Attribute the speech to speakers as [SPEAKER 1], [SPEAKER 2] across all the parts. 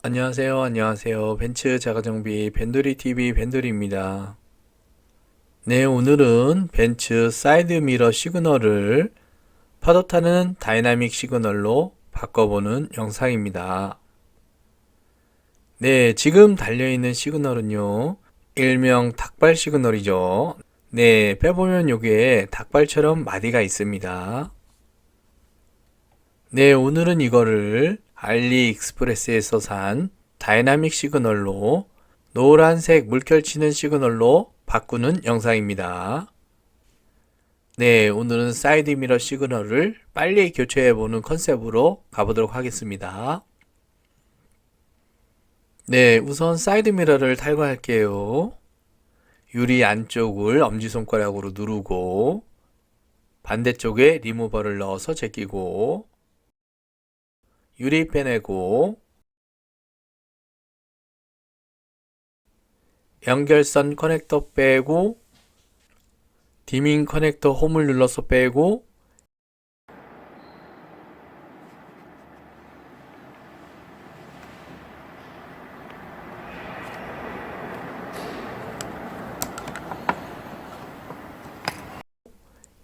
[SPEAKER 1] 안녕하세요. 벤츠 자가정비 벤돌이TV 벤돌이입니다. 네, 오늘은 벤츠 사이드미러 시그널을 파도 타는 다이나믹 시그널로 바꿔보는 영상입니다. 네, 지금 달려있는 시그널은요, 일명 닭발 시그널이죠. 네, 빼보면 요게 닭발처럼 마디가 있습니다. 네, 오늘은 이거를 알리익스프레스에서 산 다이나믹 시그널로 노란색 물결치는 시그널로 바꾸는 영상입니다. 네, 오늘은 사이드미러 시그널을 빨리 교체해보는 컨셉으로 가보도록 하겠습니다. 네, 우선 사이드미러를 탈거할게요. 유리 안쪽을 엄지손가락으로 누르고 반대쪽에 리무버를 넣어서 제끼고 유리 빼내고 연결선 커넥터 빼고 디밍 커넥터 홈을 눌러서 빼고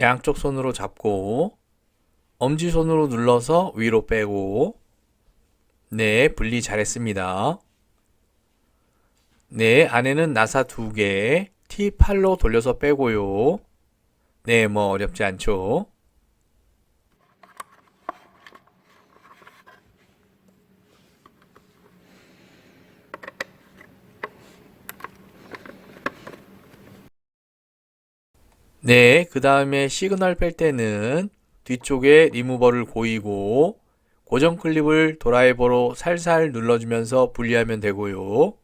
[SPEAKER 1] 양쪽 손으로 잡고 엄지손으로 눌러서 위로 빼고 네, 분리 잘했습니다. 네, 안에는 나사 2개 T8로 돌려서 빼고요. 네, 뭐 어렵지 않죠. 네, 그 다음에 시그널 뺄 때는 뒤쪽에 리무버를 고이고 고정 클립을 드라이버로 살살 눌러주면서 분리하면 되고요.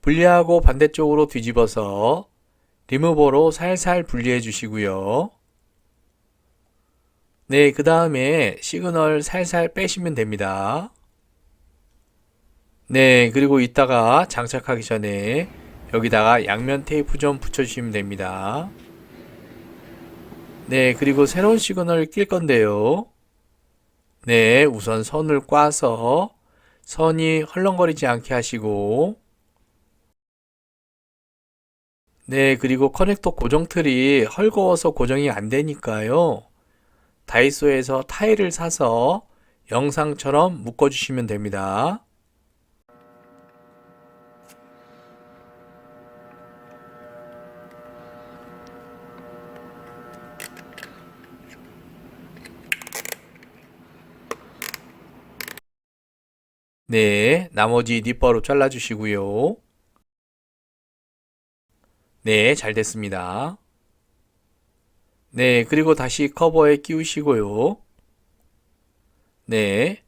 [SPEAKER 1] 분리하고 반대쪽으로 뒤집어서 리무버로 살살 분리해 주시고요. 네, 그 다음에 시그널 살살 빼시면 됩니다. 네, 그리고 이따가 장착하기 전에 여기다가 양면 테이프 좀 붙여주시면 됩니다. 네, 그리고 새로운 시그널을 낄 건데요. 네, 우선 선을 꽈서 선이 헐렁거리지 않게 하시고 네, 그리고 커넥터 고정 틀이 헐거워서 고정이 안 되니까요. 다이소에서 타일을 사서 영상처럼 묶어주시면 됩니다. 네, 나머지 뒷바로 잘라주시고요. 네, 잘 됐습니다. 네, 그리고 다시 커버에 끼우시고요. 네,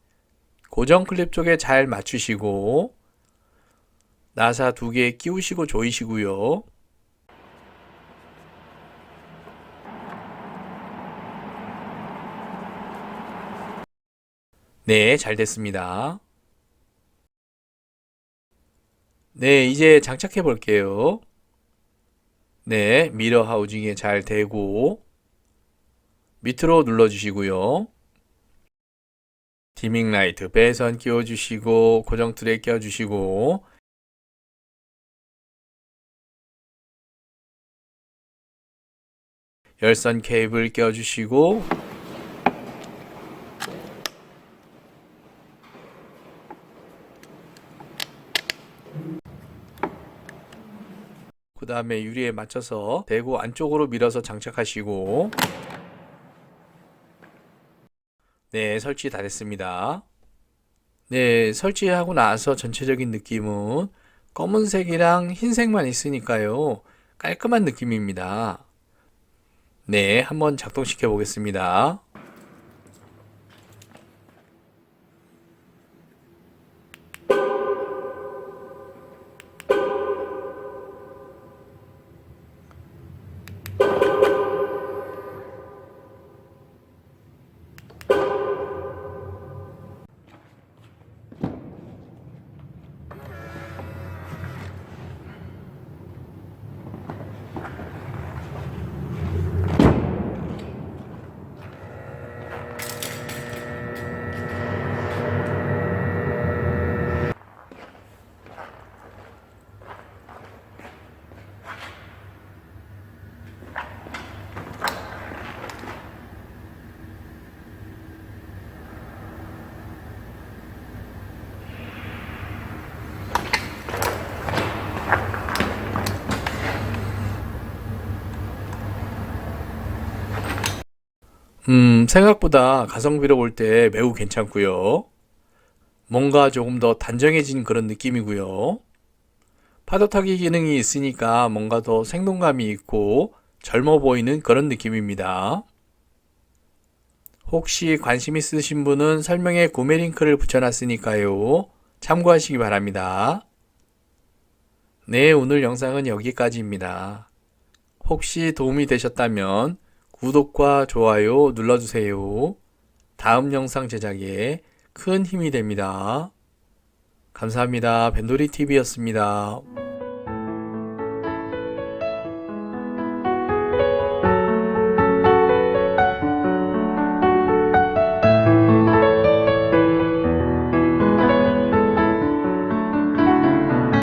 [SPEAKER 1] 고정 클립 쪽에 잘 맞추시고 나사 2개 끼우시고 조이시고요. 네, 잘 됐습니다. 네, 이제 장착해 볼게요. 네, 미러 하우징에 잘 대고 밑으로 눌러주시고요. 디밍 라이트 배선 끼워주시고 고정 틀에 껴주시고 열선 케이블 껴주시고 그 다음에 유리에 맞춰서 대고 안쪽으로 밀어서 장착하시고 네, 설치 다 됐습니다. 네, 설치하고 나서 전체적인 느낌은 검은색이랑 흰색만 있으니까요. 깔끔한 느낌입니다. 네, 한번 작동시켜 보겠습니다. 생각보다 가성비로 볼 때 매우 괜찮고요. 뭔가 조금 더 단정해진 그런 느낌이고요. 파도 타기 기능이 있으니까 뭔가 더 생동감이 있고 젊어 보이는 그런 느낌입니다. 혹시 관심 있으신 분은 설명에 구매 링크를 붙여놨으니까요. 참고하시기 바랍니다. 네, 오늘 영상은 여기까지입니다. 혹시 도움이 되셨다면 구독과 좋아요 눌러주세요. 다음 영상 제작에 큰 힘이 됩니다. 감사합니다. 벤돌이TV였습니다.